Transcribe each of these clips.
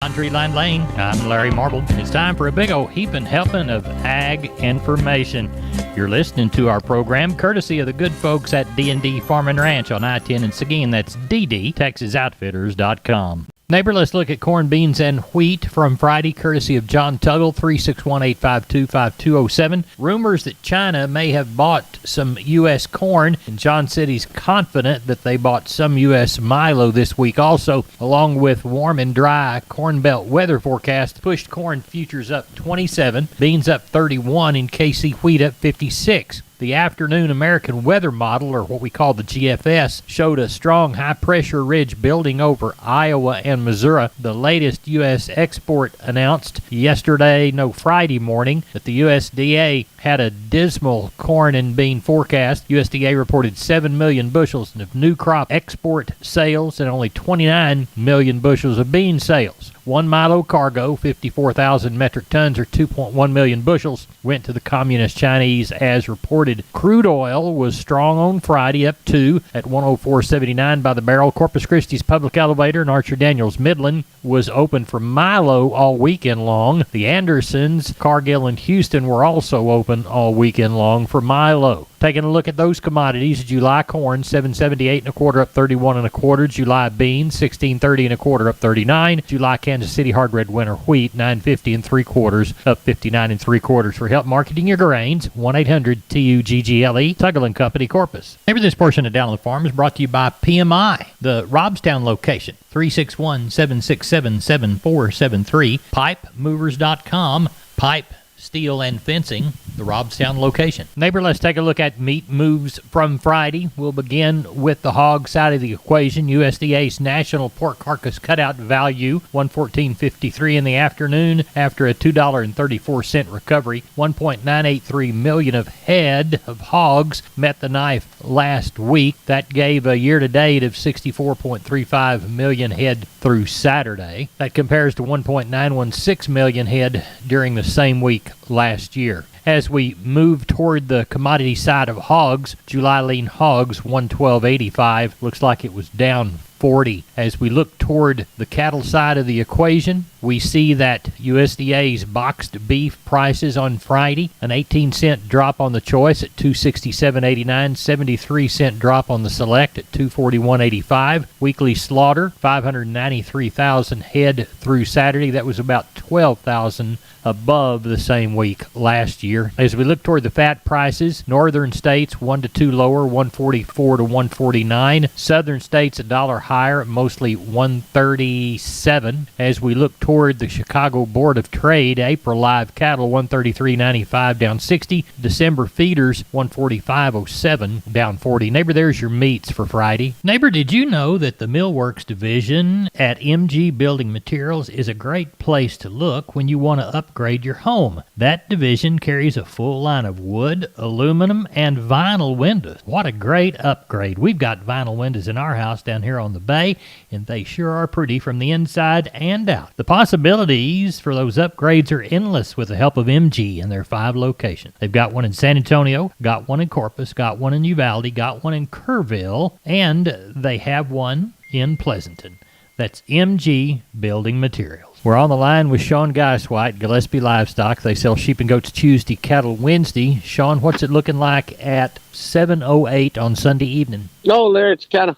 Laundry Line Lane. I'm Larry Marble. It's time for a big old heaping helping of ag information. You're listening to our program courtesy of the good folks at D&D Farm and Ranch on I-10 in Seguin. That's ddtexasoutfitters.com. Neighbor, let's look at corn, beans, and wheat from Friday, courtesy of John Tuggle, 361-852-5207. Rumors that China may have bought some U.S. corn, and John said he's confident that they bought some U.S. milo this week also, along with warm and dry Corn Belt weather forecast, pushed corn futures up 27, beans up 31, and KC wheat up 56. The afternoon American weather model, or what we call the GFS, showed a strong high-pressure ridge building over Iowa and Missouri. The latest U.S. export announced Friday morning, that the USDA had a dismal corn and bean forecast. USDA reported 7 million bushels of new crop export sales and only 29 million bushels of bean sales. One milo cargo, 54,000 metric tons or 2.1 million bushels, went to the Communist Chinese as reported. Crude oil was strong on Friday, up 2 at 104.79 by the barrel. Corpus Christi's Public Elevator and Archer Daniels Midland was open for milo all weekend long. The Andersons, Cargill, and Houston were also open all weekend long for milo. Taking a look at those commodities, July corn, 778 and a quarter, up 31 and a quarter. July beans, 1630 and a quarter, up 39. July Kansas City hard red winter wheat, 950 and three quarters, up 59 and three quarters. For help marketing your grains, 1-800-TUGGLE, Tuggle & Company, Corpus. Maybe this portion of Downland Farm is brought to you by PMI, the Robstown location, 361-767-7473, pipemovers.com, pipe, steel, and fencing, the Robstown location. Neighbor, let's take a look at meat moves from Friday. We'll begin with the hog side of the equation. USDA's national pork carcass cutout value, $114.53 in the afternoon after a $2.34 recovery. 1.983 million of head of hogs met the knife last week. That gave a year-to-date of 64.35 million head through Saturday. That compares to 1.916 million head during the same week last year. As we move toward the commodity side of hogs, July lean hogs, 112.85, looks like it was down 40. As we look toward the cattle side of the equation, we see that USDA's boxed beef prices on Friday, an 18-cent drop on the choice at $267.89, 73-cent drop on the select at $241.85. Weekly slaughter, 593,000 head through Saturday. That was about 12,000 above the same week last year. As we look toward the fat prices, northern states 1 to 2 lower, 144 to 149. Southern states $1 higher, mostly 137. As we look toward the Chicago Board of Trade, April live cattle 133.95 down 60. December feeders 145.07 down 40. Neighbor, there's your meats for Friday. Neighbor, did you know that the Millworks division at MG Building Materials is a great place to look when you want to upgrade your home? That division carries a full line of wood, aluminum, and vinyl windows. What a great upgrade. We've got vinyl windows in our house down here on the bay, and they sure are pretty from the inside and out. The possibilities for those upgrades are endless with the help of MG and their 5 locations. They've got one in San Antonio, got one in Corpus, got one in Uvalde, got one in Kerrville, and they have one in Pleasanton. That's MG Building Materials. We're on the line with Sean Geiswhite, Gillespie Livestock. They sell sheep and goats Tuesday, cattle Wednesday. Sean, what's it looking like at 7:08 on Sunday evening? No, Larry, it's kind of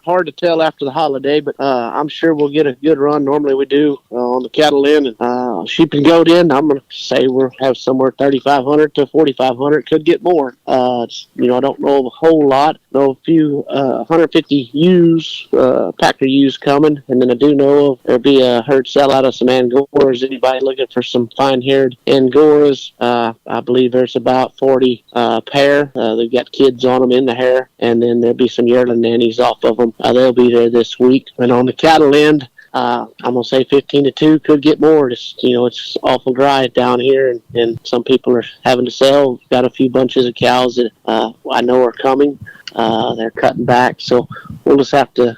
hard to tell after the holiday, but I'm sure we'll get a good run. Normally we do on the cattle end and sheep and goat end. I'm going to say we'll have somewhere 3,500 to 4,500. Could get more. I don't know a whole lot. Know a few 150 ewes, Packer ewes coming, and then I do know there'll be a herd sellout of some Angoras. Anybody looking for some fine-haired Angoras? I believe there's about 40 pair. They've got kids on them in the hair, and then there'll be some yearling nannies off of them. They'll be there this week. And on the cattle end, I'm going to say 15 to 2, could get more. It's awful dry down here, and some people are having to sell. Got a few bunches of cows that I know are coming. They're cutting back, so we'll just have to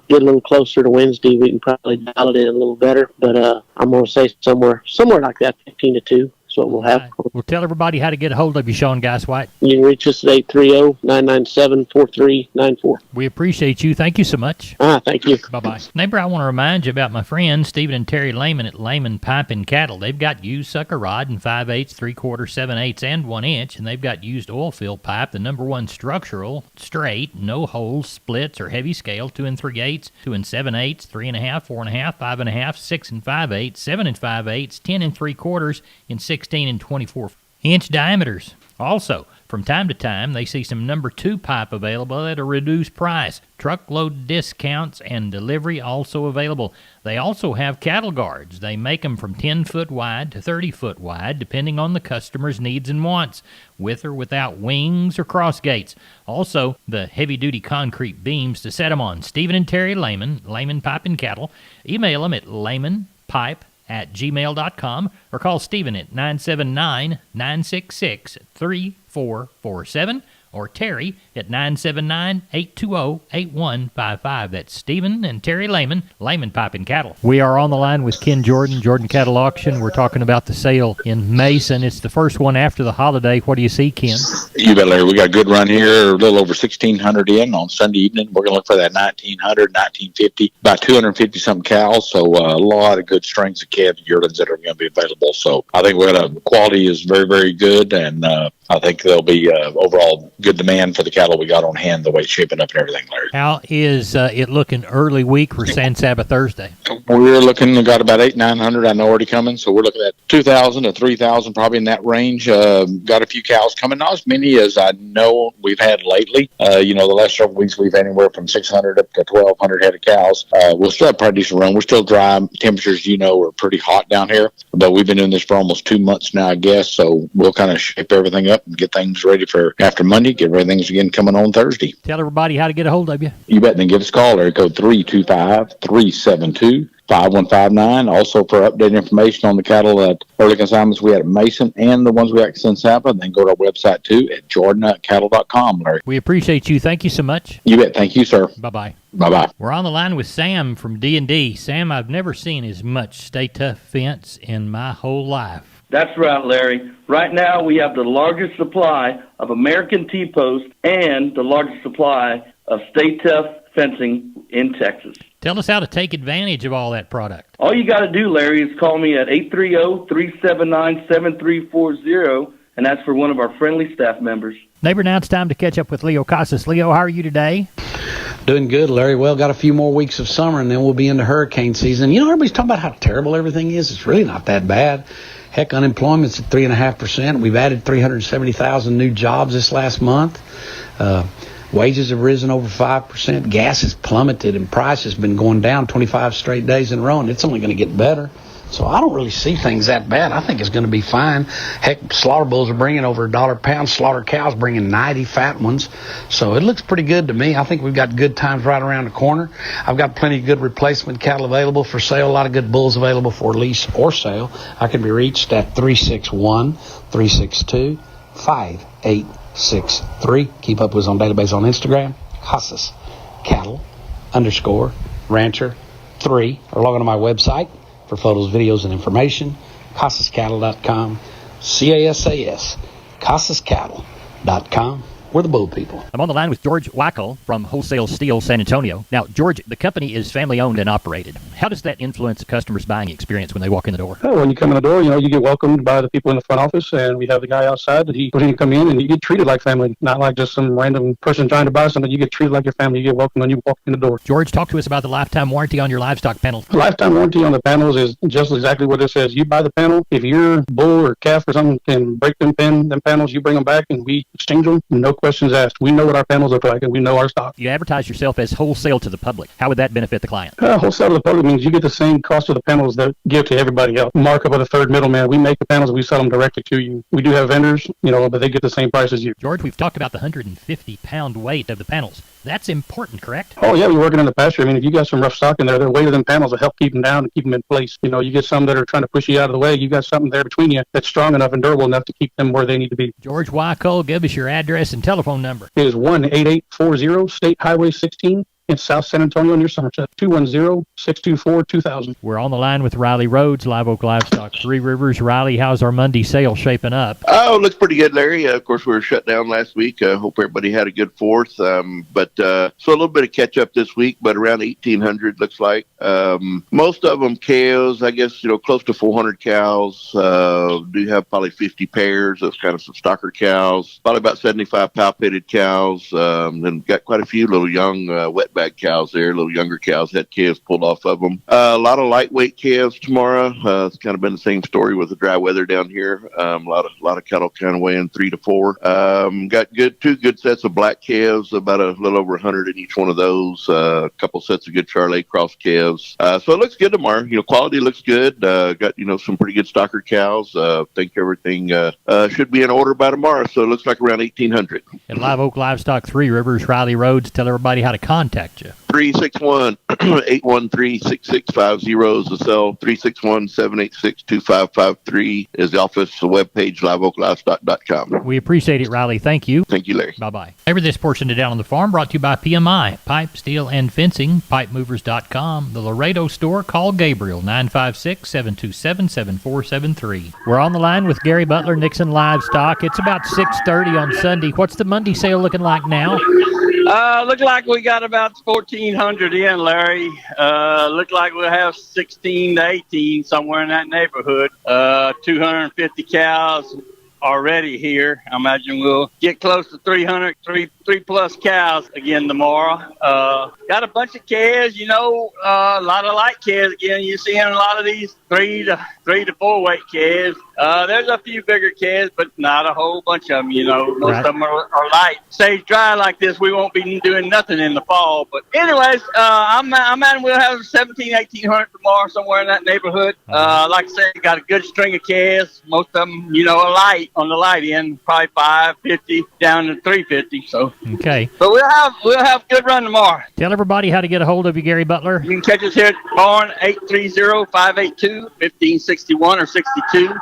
get a little closer to Wednesday. We can probably dial it in a little better, but I'm going to say somewhere like that, 15 to 2. As what we'll have. Well, tell everybody how to get a hold of you, Sean Geiswhite. You can reach us at 830-997-4394. We appreciate you. Thank you so much. Thank you. Bye-bye. Neighbor, I want to remind you about my friends, Stephen and Terry Lehman at Lehman Pipe and Cattle. They've got used sucker rod in 5/8, 3/4, 7/8, and 1 inch, and they've got used oil fill pipe, the #1 structural, straight, no holes, splits, or heavy scale, 2 3/8, 2 7/8, 3.5, 4.5, 5.5, 6 5/8, 7 5/8, 10 3/4, and 16 and 24-inch diameters. Also, from time to time, they see some #2 pipe available at a reduced price. Truckload discounts and delivery also available. They also have cattle guards. They make them from 10-foot wide to 30-foot wide, depending on the customer's needs and wants, with or without wings or cross gates. Also, the heavy-duty concrete beams to set them on. Stephen and Terry Lehman, Lehman Pipe and Cattle. Email them at lehmanpipe@gmail.com or call Stephen at 979-966-3447 or Terry at 979-820-8155. That's Stephen and Terry Lehman, Lehman Pipe and Cattle. We are on the line with Ken Jordan, Jordan Cattle Auction. We're talking about the sale in Mason. It's the first one after the holiday. What do you see, Ken? You bet, Larry. We got a good run here, a little over 1,600 in on Sunday evening. We're going to look for that 1,900, 1,950, about 250-something cows. So a lot of good strengths of calves and yearlings that are going to be available. So I think quality is very, very good, and I think there'll be overall good demand for the cattle we got on hand, the way it's shaping up and everything, Larry. How is it looking early week for San Sabbath Thursday? We're looking, we got about 800-900 I know already coming, so we're looking at 2,000 to 3,000 probably in that range. Got a few cows coming, not as many as I know we've had lately. The last several weeks we've had anywhere from 600 up to 1,200 head of cows. We'll still have a pretty decent run. We're still dry. Temperatures, are pretty hot down here, but we've been doing this for almost 2 months now, I guess, so we'll kind of shape everything up and get things ready for after Monday, get everything again coming on Thursday. Tell everybody how to get a hold of you. You bet, and then give us a call, area code 325-372-5159. Also for updated information on the cattle at early consignments we had at Mason and the ones we had at San Saba, then go to our website too at jordan.cattle.com, Larry. We appreciate you. Thank you so much. You bet. Thank you, sir. Bye-bye. Bye-bye. We're on the line with Sam from D&D. Sam, I've never seen as much Stay Tough fence in my whole life. That's right, Larry. Right now, we have the largest supply of American T-post and the largest supply of Stay Tough fencing in Texas. Tell us how to take advantage of all that product. All you got to do, Larry, is call me at 830-379-7340, and that's for one of our friendly staff members. Neighbor, now it's time to catch up with Leo Casas. Leo, how are you today? Doing good, Larry. Well, got a few more weeks of summer, and then we'll be into hurricane season. Everybody's talking about how terrible everything is. It's really not that bad. Heck, unemployment's at 3.5%. We've added 370,000 new jobs this last month. Wages have risen over 5%. Gas has plummeted, and price has been going down 25 straight days in a row, and it's only going to get better. So I don't really see things that bad. I think it's going to be fine. Heck, slaughter bulls are bringing over $1 a pound. Slaughter cows bringing 90 fat ones. So it looks pretty good to me. I think we've got good times right around the corner. I've got plenty of good replacement cattle available for sale. A lot of good bulls available for lease or sale. I can be reached at 361-362-5863. Keep up with us on database on Instagram. Casas Cattle _Rancher 3. Or log on to my website for photos, videos, and information, CasasCattle.com, CASAS, CasasCattle.com. We're the bull people. I'm on the line with George Wackel from Wholesale Steel San Antonio. Now, George, the company is family-owned and operated. How does that influence a customer's buying experience when they walk in the door? Oh, when you come in the door, you get welcomed by the people in the front office, and we have the guy outside that when you come in, and you get treated like family, not like just some random person trying to buy something. You get treated like your family. You get welcomed when you walk in the door. George, talk to us about the lifetime warranty on your livestock panels. The lifetime warranty on the panels is just exactly what it says. You buy the panel. If your bull or calf or something can break them panels, you bring them back, and we exchange them. No questions asked. We know what our panels look like, and we know our stock. You advertise yourself as wholesale to the public. How would that benefit the client? Wholesale to the public means you get the same cost of the panels that give to everybody else. Markup of the third middleman. We make the panels and we sell them directly to you. We do have vendors, but they get the same price as you. George, we've talked about the 150-pound weight of the panels. That's important, correct? Oh, yeah, we're working in the pasture. If you got some rough stock in there, the weight of them panels will help keep them down and keep them in place. You get some that are trying to push you out of the way. You got something there between you that's strong enough and durable enough to keep them where they need to be. George Wackel, give us your address and telephone number. It is 18840 State Highway 16, in South San Antonio near Somerset. 210-624-2000. We're on the line with Riley Rhodes, Live Oak Livestock, Three Rivers. Riley, how's our Monday sale shaping up? Oh, it looks pretty good, Larry. Of course, we were shut down last week. I hope everybody had a good 4th. So a little bit of catch up this week, but around 1,800 looks like. Most of them cows, I guess, close to 400 cows. Do have probably 50 pairs of kind of some stocker cows, probably about 75 palpated cows. Then got quite a few little young wetback cows there, little younger cows, had calves pulled off of them. A lot of lightweight calves tomorrow. It's kind of been the same story with the dry weather down here. A lot of cattle kind of weighing 3 to 4. Got two good sets of black calves, about a little over 100 in each one of those. A couple sets of good Charolais cross calves. So it looks good tomorrow. Quality looks good. Got some pretty good stocker cows. Think everything should be in order by tomorrow. So it looks like around 1,800. At Live Oak Livestock, Three Rivers, Riley Rhodes. Tell everybody how to contact you. 361-813-6650 is the cell. 361-786-2553 is the office. The webpage, liveoaklivestock.com. We appreciate it, Riley. Thank you. Thank you, Larry. Bye-bye. Over this portion of Down on the Farm brought to you by PMI, Pipe, Steel, and Fencing, pipemovers.com. The Laredo store, call Gabriel, 956-727-7473. We're on the line with Gary Butler, Nixon Livestock. It's about 6:30 on Sunday. What's the Monday sale looking like now? Look like we got about 1,400 in, Larry. Look like we'll have 16 to 18, somewhere in that neighborhood. 250 cows already here. I imagine we'll get close to 300, three plus cows again tomorrow. Got a bunch of calves, a lot of light calves again. You're seeing a lot of these 3 to 4 weight calves. There's a few bigger calves, but not a whole bunch of them. Most of them are light. Stays dry like this, we won't be doing nothing in the fall. But anyways, I'm at we'll have 1,800 tomorrow, somewhere in that neighborhood. Like I said, got a good string of calves. Most of them, are light on the light end, probably 550 down to 350. So okay. But we'll have a good run tomorrow. Tell everybody how to get a hold of you, Gary Butler. You can catch us here at the barn, 830-582-1561 or 62.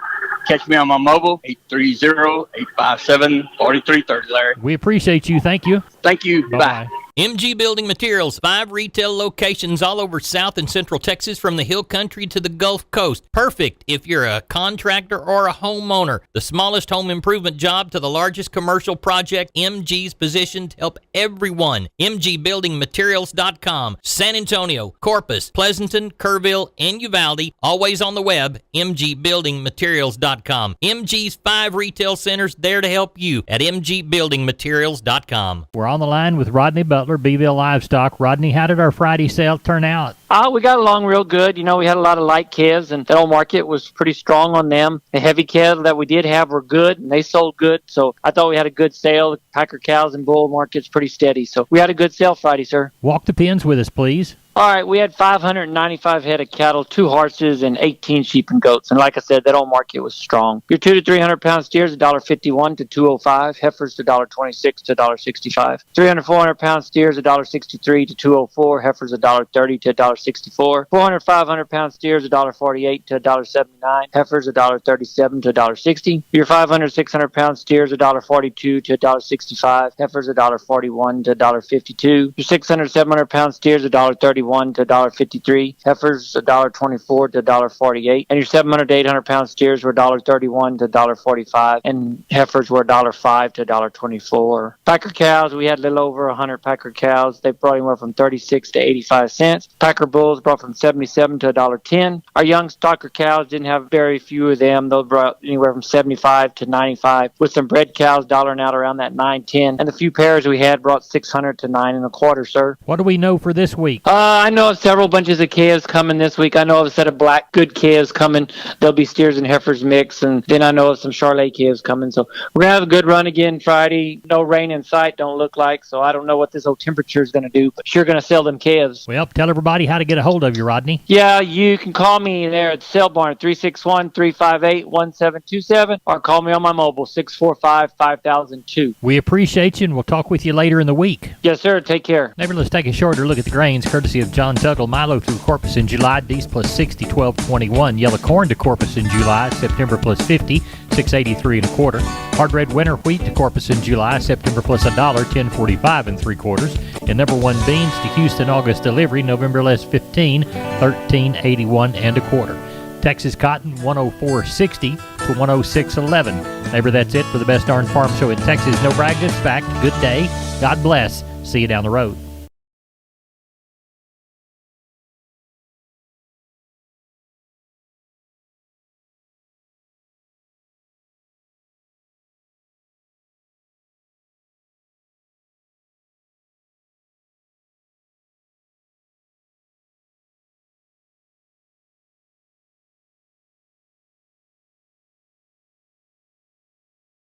Catch me on my mobile, 830-857-4330, Larry. We appreciate you. Thank you. Thank you. Bye. MG Building Materials, 5 retail locations all over South and Central Texas from the Hill Country to the Gulf Coast. Perfect if you're a contractor or a homeowner. The smallest home improvement job to the largest commercial project, MG's positioned to help everyone. MGBuildingMaterials.com. San Antonio, Corpus, Pleasanton, Kerrville, and Uvalde. Always on the web, MGBuildingMaterials.com. MG's 5 retail centers there to help you at MGBuildingMaterials.com. We're on the line with Rodney Butler, Beeville Livestock. Rodney, how did our Friday sale turn out? We got along real good. We had a lot of light calves, and that old market was pretty strong on them. The heavy calves that we did have were good, and they sold good. So I thought we had a good sale. The Packer cows and bull market's pretty steady. So we had a good sale Friday, sir. Walk the pens with us, please. All right, we had 595 head of cattle, 2 horses, and 18 sheep and goats. And like I said, that old market was strong. Your 2 to 300 pound steers, $1.51 to $2.05. Heifers, $1.26 to $1.65. 300, 400 pound steers, $1.63 to $2.04. Heifers, $1.30 to $1.64. 400, 500 pound steers, $1.48 to $1.79. Heifers, $1.37 to $1.60. Your 500, 600 pound steers, $1.42 to $1.65. Heifers, $1.41 to $1.52. Your 600, 700 pound steers, $1.31 to $1.53. Heifers, $1.24 to $1.48. And your 700 to 800 pound steers were $1.31 to $1.45. And heifers were $1.05 to $1.24. Packer cows, we had a little over 100 Packer cows. They brought anywhere from 36 to 85 cents. Packer bulls brought from 77 to $1.10. Our young stocker cows didn't have very few of them. Those brought anywhere from 75 to 95. With some bred cows dollaring out around that 9.10. And the few pairs we had brought 600 to 9.25, sir. What do we know for this week? I know of several bunches of calves coming this week. I know of a set of black good calves coming. There'll be steers and heifers mix, and then I know of some Charolais calves coming. So we're going to have a good run again Friday. No rain in sight, don't look like, so I don't know what this old temperature is going to do, but sure going to sell them calves. Well, tell everybody how to get a hold of you, Rodney. Yeah, you can call me there at the sale barn, 361-358-1727, or call me on my mobile, 645-5002. We appreciate you, and we'll talk with you later in the week. Yes, sir. Take care. Neighbor, let's take a shorter look at the grains, courtesy of of John Tuggle Milo through Corpus in July, D's plus 60, 12.21. Yellow corn to Corpus in July, September plus 50, 6.83 1/4. Hard red winter wheat to Corpus in July, September plus $1, 10.45 3/4. And number one beans to Houston August delivery, November less 15, 13.81 1/4. Texas cotton 104.60 to 106.11. Neighbor, that's it for the best darn farm show in Texas. No brag, just fact. Good day. God bless. See you down the road.